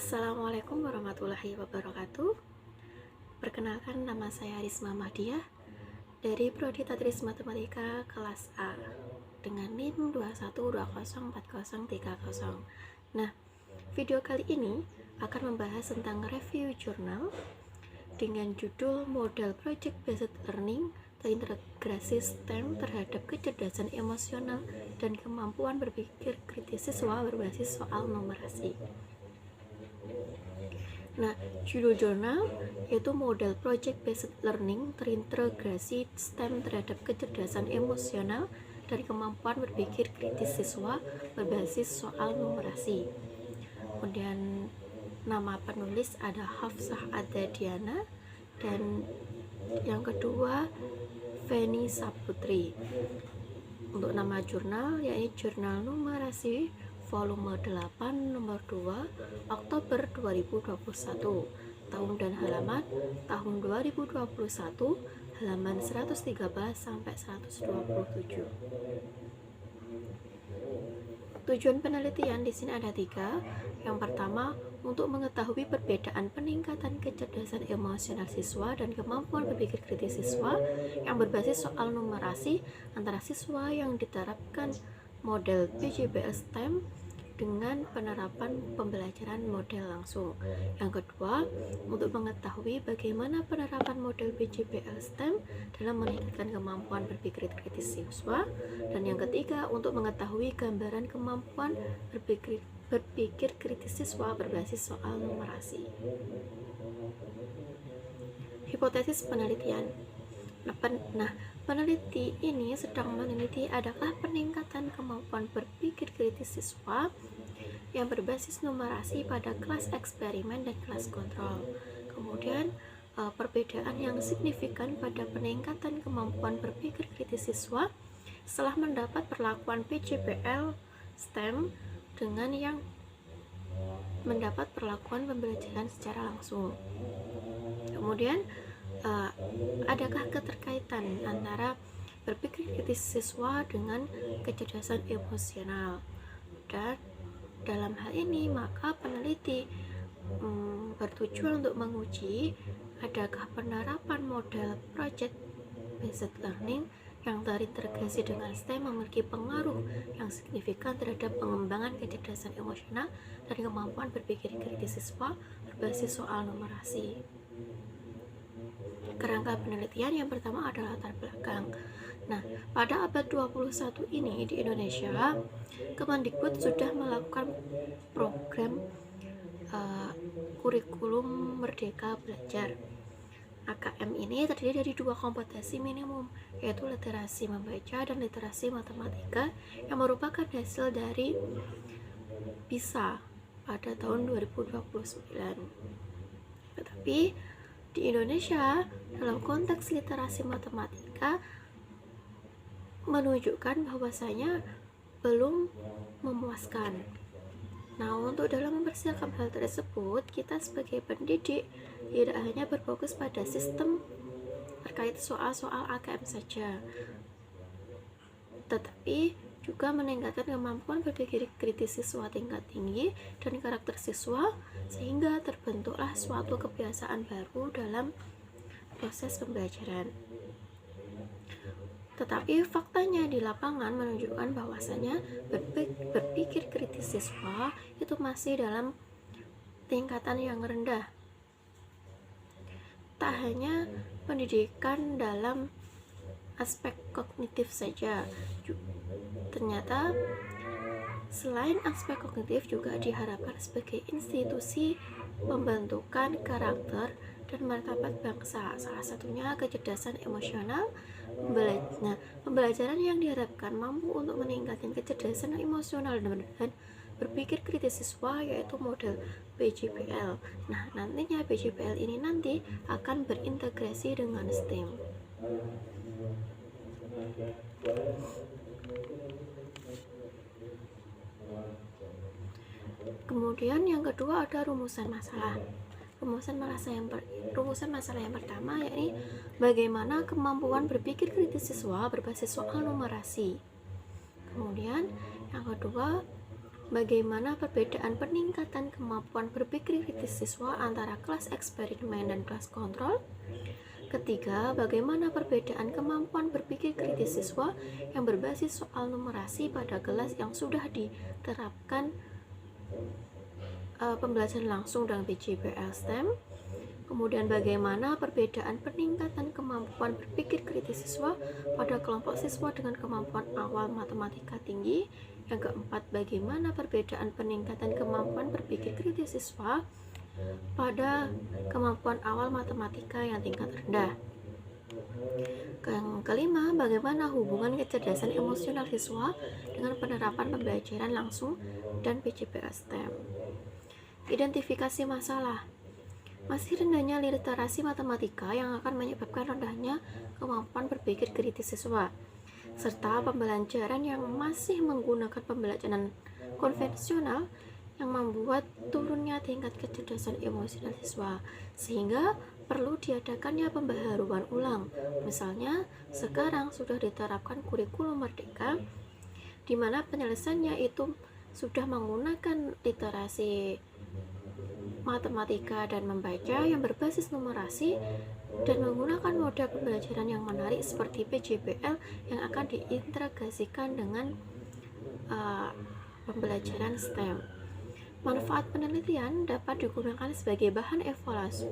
Assalamualaikum warahmatullahi wabarakatuh. Perkenalkan, nama saya Risma Mahdiah dari Prodi Tadris Matematika kelas A dengan NIM 21204030. Nah, video kali ini akan membahas tentang review jurnal dengan judul Model Project Based Learning terintegrasi STEM terhadap kecerdasan emosional dan kemampuan berpikir kritis siswa berbasis soal numerasi. Nah, judul jurnal yaitu Model Project Based Learning terintegrasi STEM terhadap kecerdasan emosional dan kemampuan berpikir kritis siswa berbasis soal numerasi. Kemudian nama penulis ada Hafsah Adadiana dan yang kedua Feni Saputri. Untuk nama jurnal yaitu Jurnal Numerasi volume 8 nomor 2 Oktober 2021, tahun dan halaman tahun 2021, halaman 113 sampai 127. Tujuan penelitian di sini ada 3. Yang pertama, untuk mengetahui perbedaan peningkatan kecerdasan emosional siswa dan kemampuan berpikir kritis siswa yang berbasis soal numerasi antara siswa yang diterapkan model PJBL STEM dengan penerapan pembelajaran model langsung. Yang kedua, untuk mengetahui bagaimana penerapan model PJBL STEM dalam meningkatkan kemampuan berpikir kritis siswa. Dan yang ketiga, untuk mengetahui gambaran kemampuan berpikir kritis siswa berbasis soal numerasi. Hipotesis penelitian. Nah, peneliti ini sedang meneliti adakah peningkatan kemampuan berpikir kritis siswa yang berbasis numerasi pada kelas eksperimen dan kelas kontrol. Kemudian perbedaan yang signifikan pada peningkatan kemampuan berpikir kritis siswa setelah mendapat perlakuan PJBL STEM dengan yang mendapat perlakuan pembelajaran secara langsung. Kemudian adakah keterkaitan antara berpikir kritis siswa dengan kecerdasan emosional? Dan dalam hal ini maka peneliti bertujuan untuk menguji adakah penerapan model project based learning yang terintegrasi dengan STEM memiliki pengaruh yang signifikan terhadap pengembangan kecerdasan emosional dan kemampuan berpikir kritis siswa berbasis soal numerasi. Kerangka penelitian yang pertama adalah latar belakang. Nah, pada abad 21 ini di Indonesia, Kemendikbud sudah melakukan program kurikulum Merdeka Belajar. AKM ini terdiri dari 2 kompetensi minimum, yaitu literasi membaca dan literasi matematika yang merupakan hasil dari PISA pada tahun 2029. Tetapi di Indonesia, dalam konteks literasi matematika menunjukkan bahwasanya belum memuaskan. Nah, untuk dalam mempersiapkan hal tersebut, kita sebagai pendidik tidak hanya berfokus pada sistem terkait soal-soal AKM saja, tetapi juga meningkatkan kemampuan berpikir kritis siswa tingkat tinggi dan karakter siswa sehingga terbentuklah suatu kebiasaan baru dalam proses pembelajaran. Tetapi faktanya di lapangan menunjukkan bahwasanya berpikir kritis siswa itu masih dalam tingkatan yang rendah. Tak hanya pendidikan dalam aspek kognitif saja, ternyata selain aspek kognitif juga diharapkan sebagai institusi pembentukan karakter dan martabat bangsa, salah satunya kecerdasan emosional. Pembelajaran yang diharapkan mampu untuk meningkatkan kecerdasan emosional dan berpikir kritis siswa yaitu model PJBL. Nah, nantinya PJBL ini nanti akan berintegrasi dengan STEM. Kemudian yang kedua ada rumusan masalah. Rumusan masalah yang pertama yakni bagaimana kemampuan berpikir kritis siswa berbasis soal numerasi. Kemudian yang kedua bagaimana perbedaan peningkatan kemampuan berpikir kritis siswa antara kelas eksperimen dan kelas kontrol. Ketiga, bagaimana perbedaan kemampuan berpikir kritis siswa yang berbasis soal numerasi pada kelas yang sudah diterapkan pembelajaran langsung dengan PJBL STEM. Kemudian bagaimana perbedaan peningkatan kemampuan berpikir kritis siswa pada kelompok siswa dengan kemampuan awal matematika tinggi. Yang keempat, bagaimana perbedaan peningkatan kemampuan berpikir kritis siswa pada kemampuan awal matematika yang tingkat rendah. Yang kelima, bagaimana hubungan kecerdasan emosional siswa dengan penerapan pembelajaran langsung dan PJBL STEM. Identifikasi masalah. Masih rendahnya literasi matematika yang akan menyebabkan rendahnya kemampuan berpikir kritis siswa, serta pembelajaran yang masih menggunakan pembelajaran konvensional yang membuat turunnya tingkat kecerdasan emosional siswa, sehingga perlu diadakannya pembaharuan ulang. Misalnya, sekarang sudah diterapkan kurikulum merdeka, di mana penyelesaiannya itu sudah menggunakan literasi matematika dan membaca yang berbasis numerasi dan menggunakan model pembelajaran yang menarik seperti PJBL yang akan diintegrasikan dengan pembelajaran STEM. Manfaat penelitian dapat digunakan sebagai bahan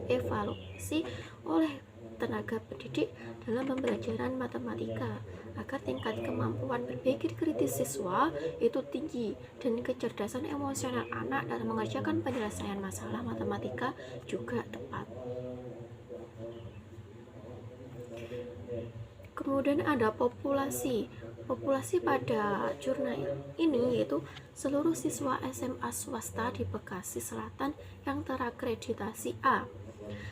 evaluasi oleh tenaga pendidik dalam pembelajaran matematika agar tingkat kemampuan berpikir kritis siswa itu tinggi dan kecerdasan emosional anak dalam mengerjakan penyelesaian masalah matematika juga tepat. Kemudian ada populasi pada jurnal ini yaitu seluruh siswa SMA swasta di Bekasi Selatan yang terakreditasi A.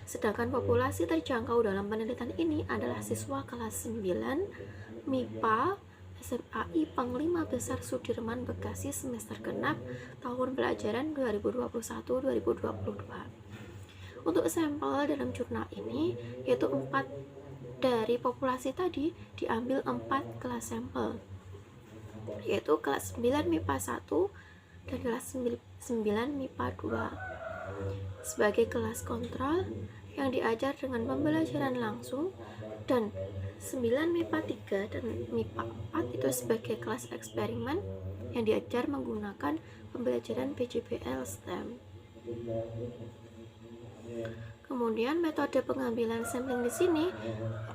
Sedangkan populasi terjangkau dalam penelitian ini adalah siswa kelas 9 MIPA SMAI Panglima Besar Sudirman Bekasi semester genap tahun pelajaran 2021-2022. Untuk sampel dalam jurnal ini yaitu 4 dari populasi tadi diambil 4 kelas sampel, yaitu kelas 9 MIPA 1 dan kelas 9 MIPA 2 sebagai kelas kontrol yang diajar dengan pembelajaran langsung, dan 9 MIPA 3 dan MIPA 4 itu sebagai kelas eksperimen yang diajar menggunakan pembelajaran PJBL STEM. Kemudian metode pengambilan sampling di sini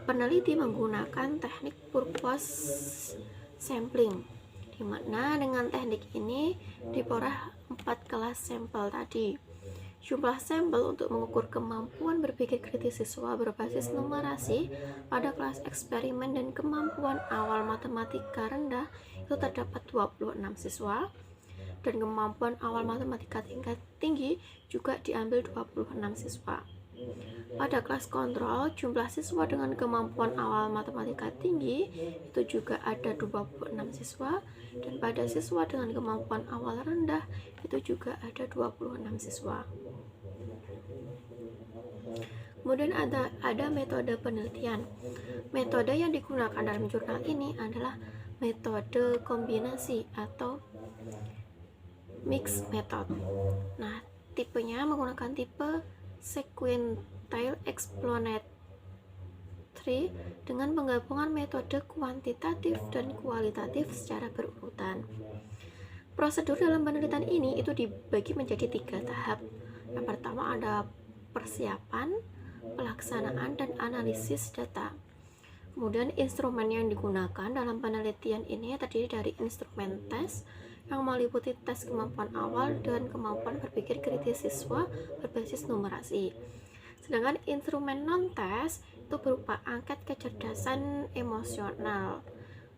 peneliti menggunakan teknik purpose sampling, di mana dengan teknik ini diperoleh 4 kelas sampel tadi. Jumlah sampel untuk mengukur kemampuan berpikir kritis siswa berbasis numerasi pada kelas eksperimen dan kemampuan awal matematika rendah itu terdapat 26 siswa, dan kemampuan awal matematika tingkat tinggi juga diambil 26 siswa. Pada kelas kontrol, jumlah siswa dengan kemampuan awal matematika tinggi itu juga ada 26 siswa, dan pada siswa dengan kemampuan awal rendah itu juga ada 26 siswa. Kemudian ada metode penelitian. Metode yang digunakan dalam jurnal ini adalah metode kombinasi atau mixed method. Nah, tipenya menggunakan tipe sequential explanatory dengan penggabungan metode kuantitatif dan kualitatif secara berurutan. Prosedur dalam penelitian ini itu dibagi menjadi 3 tahap. Yang pertama ada persiapan, pelaksanaan, dan analisis data. Kemudian instrumen yang digunakan dalam penelitian ini terdiri dari instrumen tes yang meliputi tes kemampuan awal dan kemampuan berpikir kritis siswa berbasis numerasi. Sedangkan instrumen non-tes itu berupa angket kecerdasan emosional.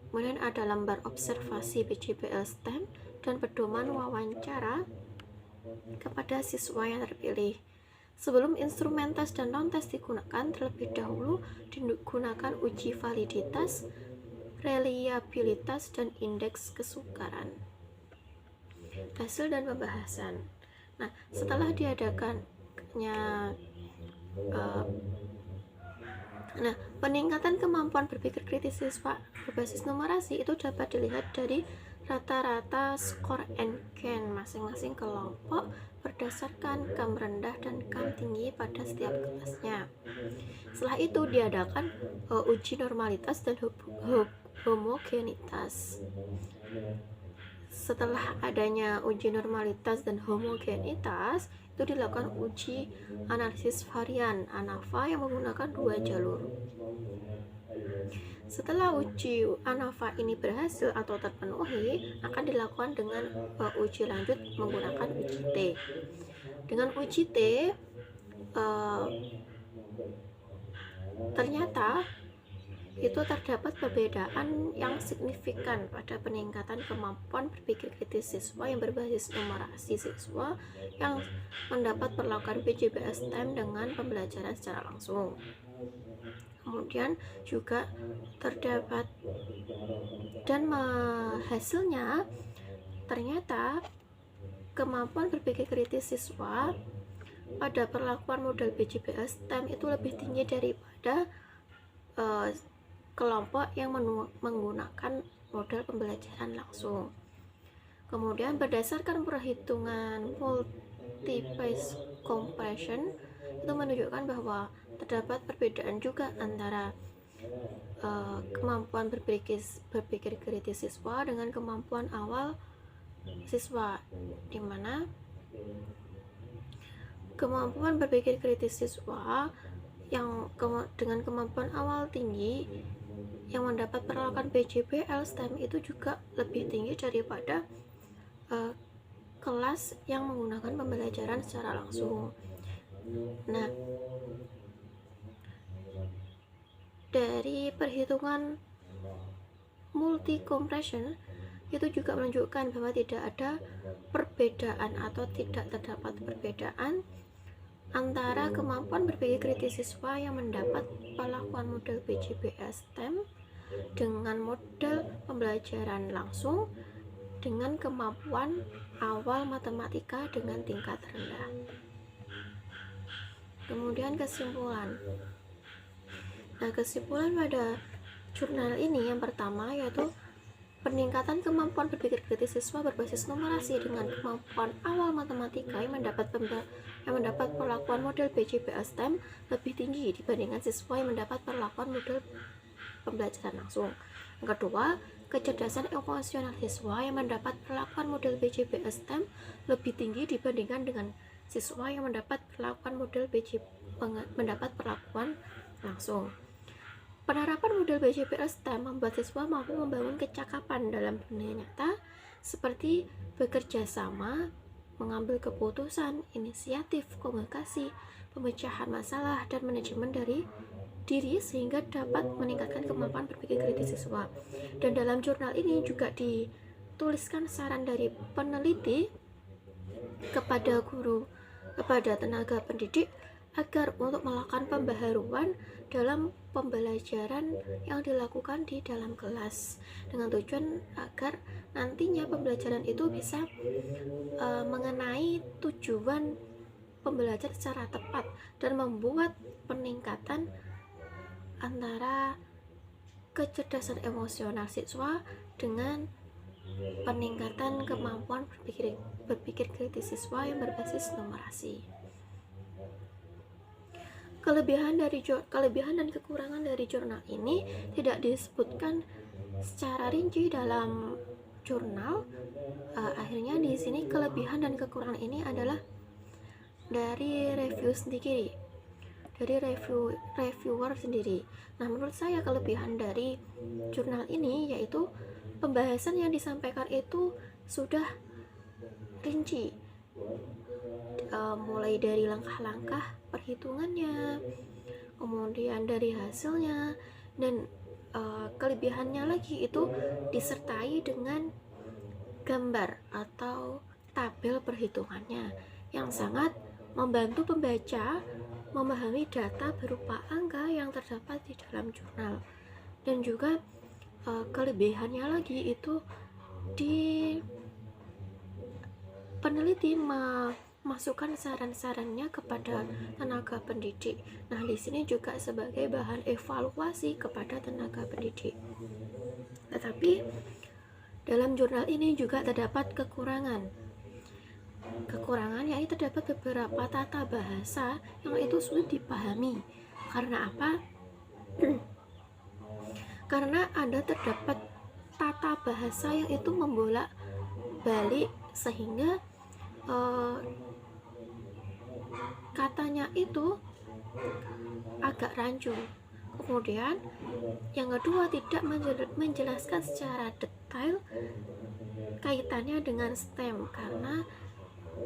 Kemudian ada lembar observasi PJBL STEM dan pedoman wawancara kepada siswa yang terpilih. Sebelum instrumen tes dan non-tes digunakan, terlebih dahulu digunakan uji validitas, reliabilitas, dan indeks kesukaran. Hasil dan pembahasan. Nah, setelah diadakannya peningkatan kemampuan berpikir kritis siswa berbasis numerasi itu dapat dilihat dari rata-rata skor NCAN masing-masing kelompok berdasarkan KAM rendah dan KAM tinggi pada setiap kelasnya. Setelah itu diadakan uji normalitas dan homogenitas. Setelah adanya uji normalitas dan homogenitas, itu dilakukan uji analisis varian ANAVA yang menggunakan 2 jalur. Setelah uji ANAVA ini berhasil atau terpenuhi, akan dilakukan dengan uji lanjut menggunakan uji T. Dengan uji T, ternyata itu terdapat perbedaan yang signifikan pada peningkatan kemampuan berpikir kritis siswa yang berbasis numerasi siswa yang mendapat perlakuan PJBS-STEM dengan pembelajaran secara langsung. Kemudian juga terdapat dan hasilnya ternyata kemampuan berpikir kritis siswa pada perlakuan model PJBS-STEM itu lebih tinggi daripada kelompok yang menggunakan model pembelajaran langsung. Kemudian berdasarkan perhitungan multi-phase compression itu menunjukkan bahwa terdapat perbedaan juga antara kemampuan berpikir kritis siswa dengan kemampuan awal siswa, di mana kemampuan berpikir kritis siswa yang dengan kemampuan awal tinggi yang mendapat perlakuan PJBL STEM itu juga lebih tinggi daripada kelas yang menggunakan pembelajaran secara langsung. Nah, dari perhitungan multi compression itu juga menunjukkan bahwa tidak ada perbedaan atau tidak terdapat perbedaan antara kemampuan berpikir kritis siswa yang mendapat perlakuan model PJBS STEM dengan model pembelajaran langsung dengan kemampuan awal matematika dengan tingkat rendah. Kemudian kesimpulan. Nah, kesimpulan pada jurnal ini yang pertama yaitu peningkatan kemampuan berpikir kritis siswa berbasis numerasi dengan kemampuan awal matematika yang mendapat perlakuan model PJBS STEM lebih tinggi dibandingkan siswa yang mendapat perlakuan model pembelajaran langsung. Yang kedua, kecerdasan emosional siswa yang mendapat perlakuan model PJBS STEM lebih tinggi dibandingkan dengan siswa yang mendapat perlakuan langsung. Penerapan model PJBS STEM membuat siswa mampu membangun kecakapan dalam dunia nyata seperti bekerja sama, mengambil keputusan, inisiatif, komunikasi, pemecahan masalah, dan manajemen dari diri sehingga dapat meningkatkan kemampuan berpikir kritis siswa. Dan dalam jurnal ini juga dituliskan saran dari peneliti kepada tenaga pendidik agar untuk melakukan pembaharuan dalam pembelajaran yang dilakukan di dalam kelas dengan tujuan agar nantinya pembelajaran itu bisa mengenai tujuan pembelajaran secara tepat dan membuat peningkatan antara kecerdasan emosional siswa dengan peningkatan kemampuan berpikir kritis siswa yang berbasis numerasi. Kelebihan dan kekurangan dari jurnal ini tidak disebutkan secara rinci dalam jurnal. Akhirnya di sini kelebihan dan kekurangan ini adalah dari reviewer sendiri. Nah, menurut saya kelebihan dari jurnal ini yaitu pembahasan yang disampaikan itu sudah rinci, mulai dari langkah-langkah perhitungannya, kemudian dari hasilnya, dan kelebihannya lagi itu disertai dengan gambar atau tabel perhitungannya yang sangat membantu pembaca memahami data berupa angka yang terdapat di dalam jurnal. Dan juga kelebihannya lagi itu di peneliti masukkan saran-sarannya kepada tenaga pendidik. Nah, di sini juga sebagai bahan evaluasi kepada tenaga pendidik. Tetapi Dalam jurnal ini juga terdapat kekurangan. Kekurangan yaitu terdapat beberapa tata bahasa yang itu sulit dipahami. Karena apa? Karena terdapat tata bahasa yang itu membolak-balik sehingga katanya itu agak rancu. Kemudian yang kedua, tidak menjelaskan secara detail kaitannya dengan STEM, karena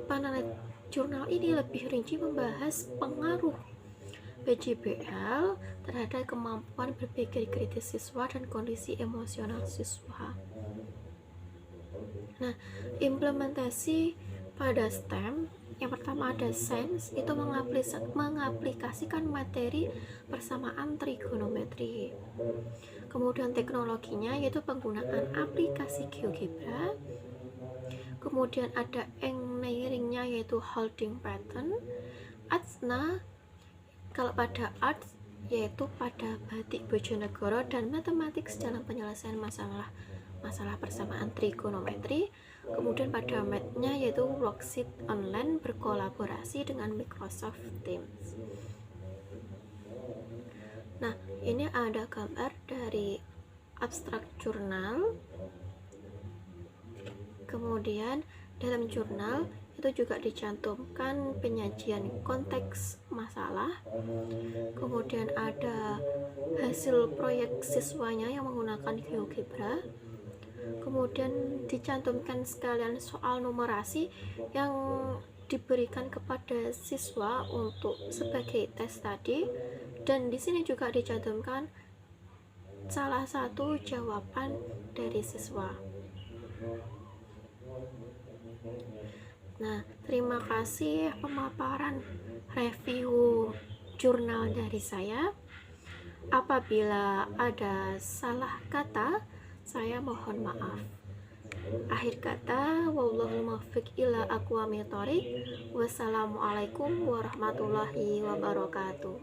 penelit jurnal ini lebih rinci membahas pengaruh PJBL terhadap kemampuan berpikir kritis siswa dan kondisi emosional siswa. Nah, implementasi pada STEM, yang pertama ada sains, itu mengaplikasikan materi persamaan trigonometri. Kemudian teknologinya yaitu penggunaan aplikasi GeoGebra. Kemudian ada engineeringnya yaitu holding pattern. Arts-nya, kalau pada arts yaitu pada batik Bojonegoro, dan matematik dalam penyelesaian masalah persamaan trigonometri. Kemudian pada math-nya yaitu worksheet online berkolaborasi dengan Microsoft Teams. Nah, ini ada gambar dari abstrak jurnal. Kemudian dalam jurnal itu juga dicantumkan penyajian konteks masalah. Kemudian ada hasil proyek siswanya yang menggunakan GeoGebra. Kemudian dicantumkan sekalian soal numerasi yang diberikan kepada siswa untuk sebagai tes tadi, dan di sini juga dicantumkan salah satu jawaban dari siswa. Nah, terima kasih pemaparan review jurnal dari saya. Apabila ada salah kata, saya mohon maaf. Akhir kata, wallahul muwaffiq ila aqwamit thoriq. Wassalamualaikum warahmatullahi wabarakatuh.